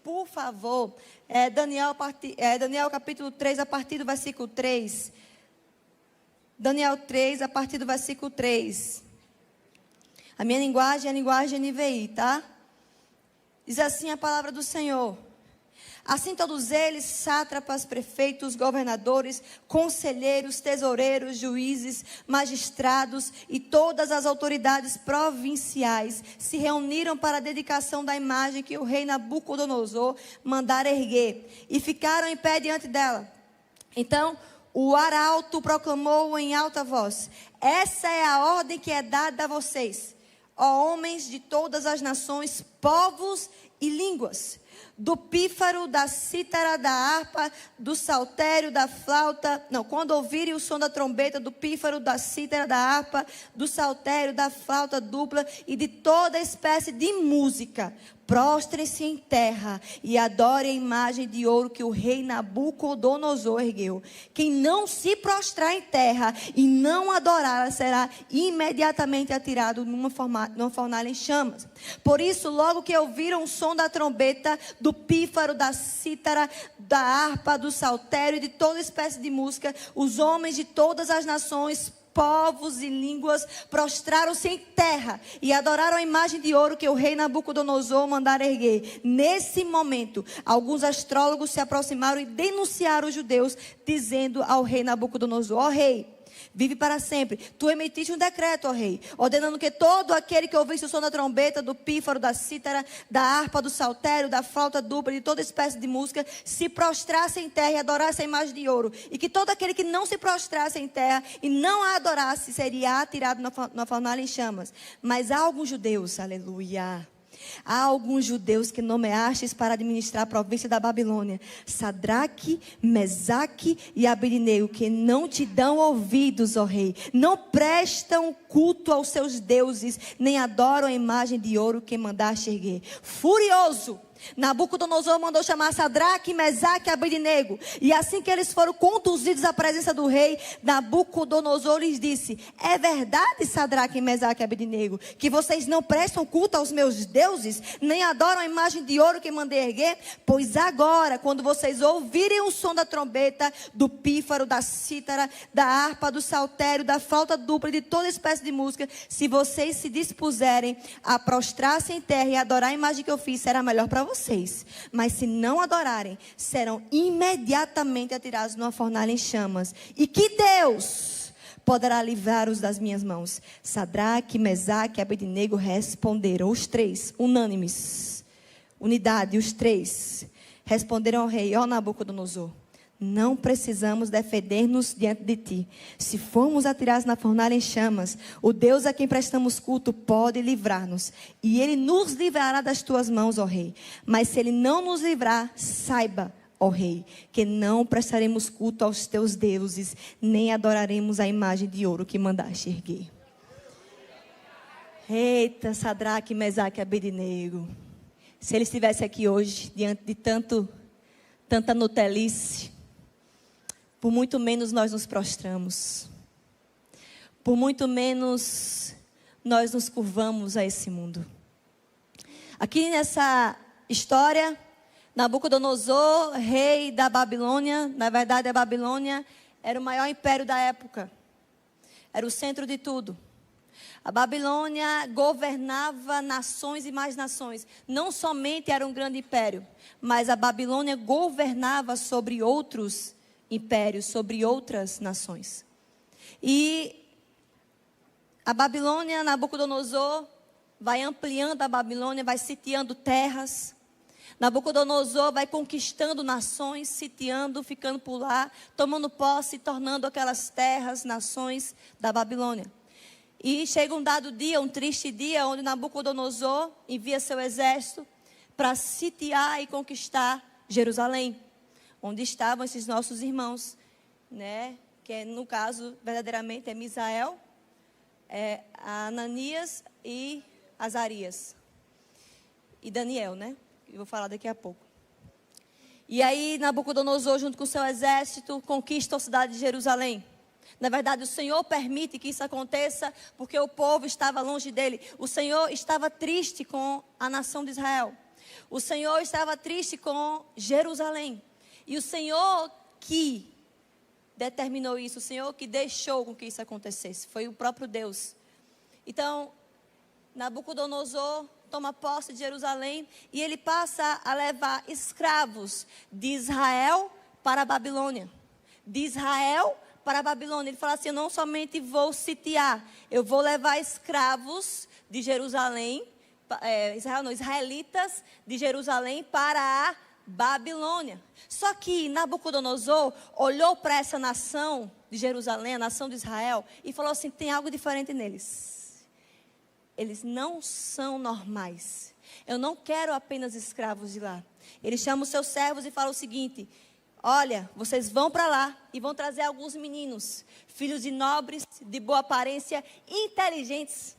Por favor, Daniel capítulo 3, a partir do versículo 3. Daniel 3, a partir do versículo 3. A minha linguagem é a linguagem NVI, tá? Diz assim a palavra do Senhor. Assim todos eles, sátrapas, prefeitos, governadores, conselheiros, tesoureiros, juízes, magistrados e todas as autoridades provinciais se reuniram para a dedicação da imagem que o rei Nabucodonosor mandara erguer e ficaram em pé diante dela. Então o arauto proclamou em alta voz: essa é a ordem que é dada a vocês, ó homens de todas as nações, povos e línguas. Do pífaro, da cítara, da harpa, do saltério, da flauta. Não, quando ouvirem o som da trombeta, do pífaro, da cítara, da harpa, do saltério, da flauta dupla e de toda espécie de música, prostrem-se em terra e adorem a imagem de ouro que o rei Nabucodonosor ergueu. Quem não se prostrar em terra e não adorar será imediatamente atirado numa fornalha em chamas. Por isso, logo que ouviram o som da trombeta, do pífaro, da cítara, da harpa, do saltério e de toda espécie de música, os homens de todas as nações, povos e línguas prostraram-se em terra e adoraram a imagem de ouro que o rei Nabucodonosor mandara erguer. Nesse momento, alguns astrólogos se aproximaram e denunciaram os judeus, dizendo ao rei Nabucodonosor: ó rei, vive para sempre. Tu emitiste um decreto, ó rei, ordenando que todo aquele que ouvisse o som da trombeta, do pífaro, da cítara, da harpa, do saltério, da flauta dupla, de toda espécie de música, se prostrasse em terra e adorasse a imagem de ouro. E que todo aquele que não se prostrasse em terra e não a adorasse, seria atirado na fornalha em chamas. Mas há alguns judeus, aleluia, há alguns judeus que nomeastes para administrar a província da Babilônia, Sadraque, Mesaque e Abednego, que não te dão ouvidos, ó rei, não prestam culto aos seus deuses, nem adoram a imagem de ouro que mandaste erguer. Furioso, Nabucodonosor mandou chamar Sadraque, Mesaque e Abednego. E assim que eles foram conduzidos à presença do rei, Nabucodonosor lhes disse: é verdade, Sadraque, Mesaque e Abednego, que vocês não prestam culto aos meus deuses, nem adoram a imagem de ouro que mandei erguer? Pois agora, quando vocês ouvirem o som da trombeta, do pífaro, da cítara, da harpa, do saltério, da flauta dupla e de toda espécie de música, se vocês se dispuserem a prostrar-se em terra e adorar a imagem que eu fiz, será melhor para vocês. Mas se não adorarem, serão imediatamente atirados numa fornalha em chamas. E que Deus poderá livrar-os das minhas mãos? Sadraque, Mesaque e Abednego responderam, os três, unânimes, unidade, os três responderam ao rei: ó Nabucodonosor, não precisamos defender-nos diante de ti. Se formos atirados na fornalha em chamas, o Deus a quem prestamos culto pode livrar-nos, e ele nos livrará das tuas mãos, ó rei. Mas se ele não nos livrar, saiba, ó rei, que não prestaremos culto aos teus deuses, nem adoraremos a imagem de ouro que mandaste erguer. Eita, Sadraque, Mesaque e Abednego, se ele estivesse aqui hoje, diante de tanta nutelice, por muito menos nós nos prostramos. Por muito menos nós nos curvamos a esse mundo. Aqui nessa história, Nabucodonosor, rei da Babilônia, na verdade a Babilônia era o maior império da época. Era o centro de tudo. A Babilônia governava nações e mais nações. Não somente era um grande império, mas a Babilônia governava sobre outros impérios, sobre outras nações. E a Babilônia, Nabucodonosor, vai ampliando a Babilônia, vai sitiando terras. Nabucodonosor vai conquistando nações, sitiando, ficando por lá, tomando posse, tornando aquelas terras, nações da Babilônia. E chega um dado dia, um triste dia, onde Nabucodonosor envia seu exército para sitiar e conquistar Jerusalém, onde estavam esses nossos irmãos, né? Que no caso, verdadeiramente, é Misael, Ananias e Azarias. E Daniel, né? Eu vou falar daqui a pouco. E aí, Nabucodonosor, junto com seu exército, conquista a cidade de Jerusalém. Na verdade, o Senhor permite que isso aconteça, porque o povo estava longe dele. O Senhor estava triste com a nação de Israel. O Senhor estava triste com Jerusalém. E o Senhor que determinou isso, o Senhor que deixou com que isso acontecesse, foi o próprio Deus. Então, Nabucodonosor toma posse de Jerusalém e ele passa a levar escravos de Israel para a Babilônia. De Israel para a Babilônia. Ele fala assim: eu não somente vou sitiar, eu vou levar escravos de Jerusalém, israelitas de Jerusalém para a Babilônia. Só que Nabucodonosor olhou para essa nação de Jerusalém, a nação de Israel, e falou assim: tem algo diferente neles. Eles não são normais. Eu não quero apenas escravos de lá. Ele chama os seus servos e fala o seguinte: olha, vocês vão para lá e vão trazer alguns meninos, filhos de nobres, de boa aparência, inteligentes,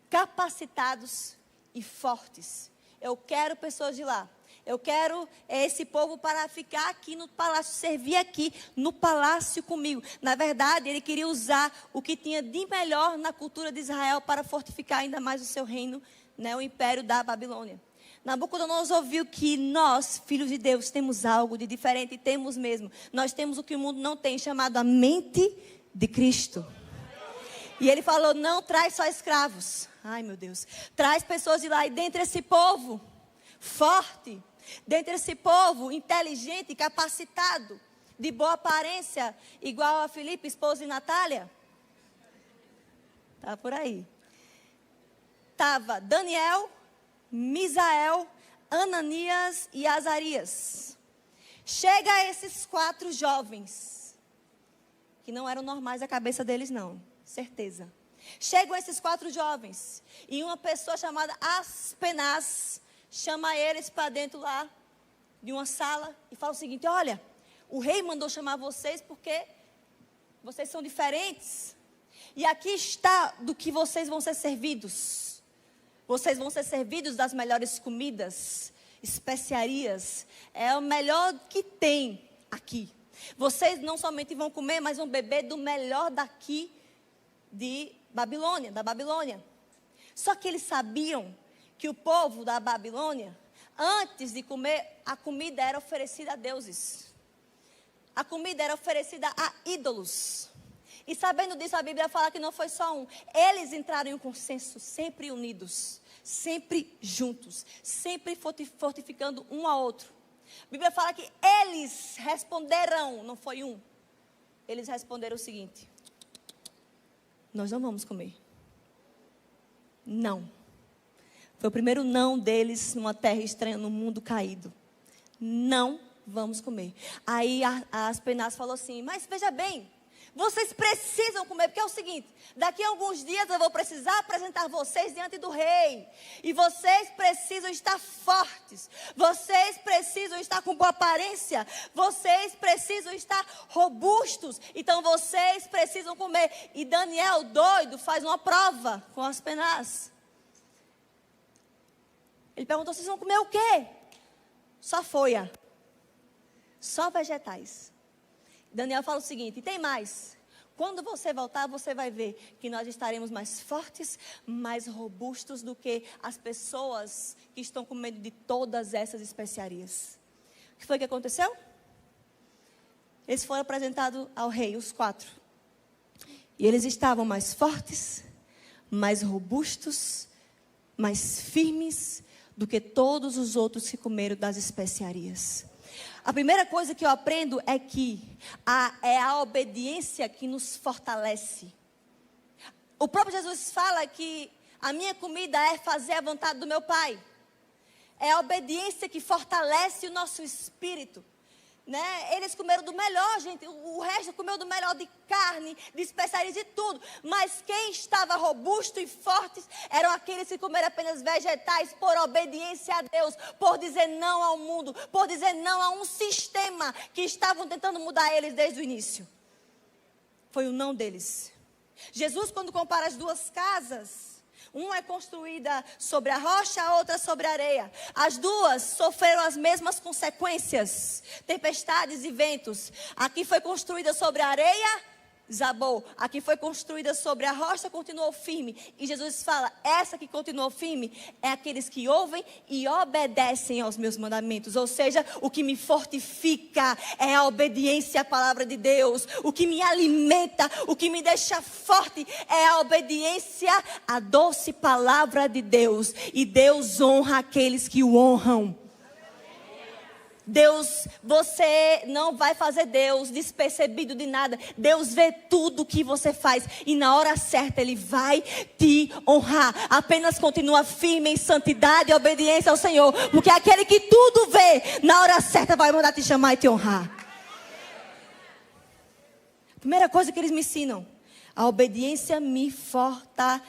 capacitados e fortes. Eu quero pessoas de lá. Eu quero esse povo para ficar aqui no palácio, servir aqui no palácio comigo. Na verdade, ele queria usar o que tinha de melhor na cultura de Israel para fortificar ainda mais o seu reino, né, o império da Babilônia. Nabucodonosor viu que nós, filhos de Deus, temos algo de diferente, e temos mesmo. Nós temos o que o mundo não tem, chamado a mente de Cristo. E ele falou: não traz só escravos. Ai, meu Deus. Traz pessoas de lá, e dentre esse povo forte, dentre esse povo inteligente, capacitado, de boa aparência, igual a Filipe, esposa de Natália. Tá por aí. Tava Daniel, Misael, Ananias e Azarias. Chega a esses 4 jovens, que não eram normais a cabeça deles não, certeza. Chegam esses 4 jovens, e uma pessoa chamada Aspenaz chama eles para dentro lá de uma sala e fala o seguinte: olha, o rei mandou chamar vocês porque vocês são diferentes. E aqui está do que vocês vão ser servidos. Vocês vão ser servidos das melhores comidas, especiarias. É o melhor que tem aqui. Vocês não somente vão comer, mas vão beber do melhor daqui de Babilônia, da Babilônia. Só que eles sabiam que o povo da Babilônia, antes de comer, a comida era oferecida a deuses. A comida era oferecida a ídolos. E sabendo disso, a Bíblia fala que não foi só um. Eles entraram em um consenso, sempre unidos, sempre juntos, sempre fortificando um ao outro. A Bíblia fala que eles responderam, não foi um. Eles responderam o seguinte: nós não vamos comer. Não. Foi o primeiro não deles numa terra estranha, num mundo caído. Não vamos comer. Aí a Aspenaz falou assim: mas veja bem, vocês precisam comer, porque é o seguinte: daqui a alguns dias eu vou precisar apresentar vocês diante do rei. E vocês precisam estar fortes. Vocês precisam estar com boa aparência. Vocês precisam estar robustos. Então vocês precisam comer. E Daniel, doido, faz uma prova com Aspenaz. Ele perguntou: vocês vão comer o quê? Só folha. Só vegetais. Daniel fala o seguinte: e tem mais. Quando você voltar, você vai ver que nós estaremos mais fortes, mais robustos do que as pessoas que estão com medo de todas essas especiarias. O que foi que aconteceu? Eles foram apresentados ao rei, os 4. E eles estavam mais fortes, mais robustos, mais firmes do que todos os outros que comeram das especiarias. A primeira coisa que eu aprendo é que é a obediência que nos fortalece. O próprio Jesus fala que a minha comida é fazer a vontade do meu Pai. É a obediência que fortalece o nosso espírito. Né? Eles comeram do melhor, gente. O resto comeu do melhor de carne, de especiarias, de tudo. Mas quem estava robusto e forte eram aqueles que comeram apenas vegetais por obediência a Deus, por dizer não ao mundo, por dizer não a um sistema que estavam tentando mudar eles desde o início. Foi o não deles. Jesus, quando compara as 2 casas, uma é construída sobre a rocha, a outra sobre a areia. As 2 sofreram as mesmas consequências, tempestades e ventos. Aqui foi construída sobre a areia Zabou, a que foi construída sobre a rocha, continuou firme. E Jesus fala, essa que continuou firme é aqueles que ouvem e obedecem aos meus mandamentos. Ou seja, o que me fortifica é a obediência à palavra de Deus. O que me alimenta, o que me deixa forte é a obediência à doce palavra de Deus. E Deus honra aqueles que o honram. Deus, você não vai fazer Deus despercebido de nada. Deus vê tudo o que você faz e na hora certa Ele vai te honrar. Apenas continua firme em santidade e obediência ao Senhor, porque aquele que tudo vê, na hora certa vai mandar te chamar e te honrar. Primeira coisa que eles me ensinam: a obediência me fortalece.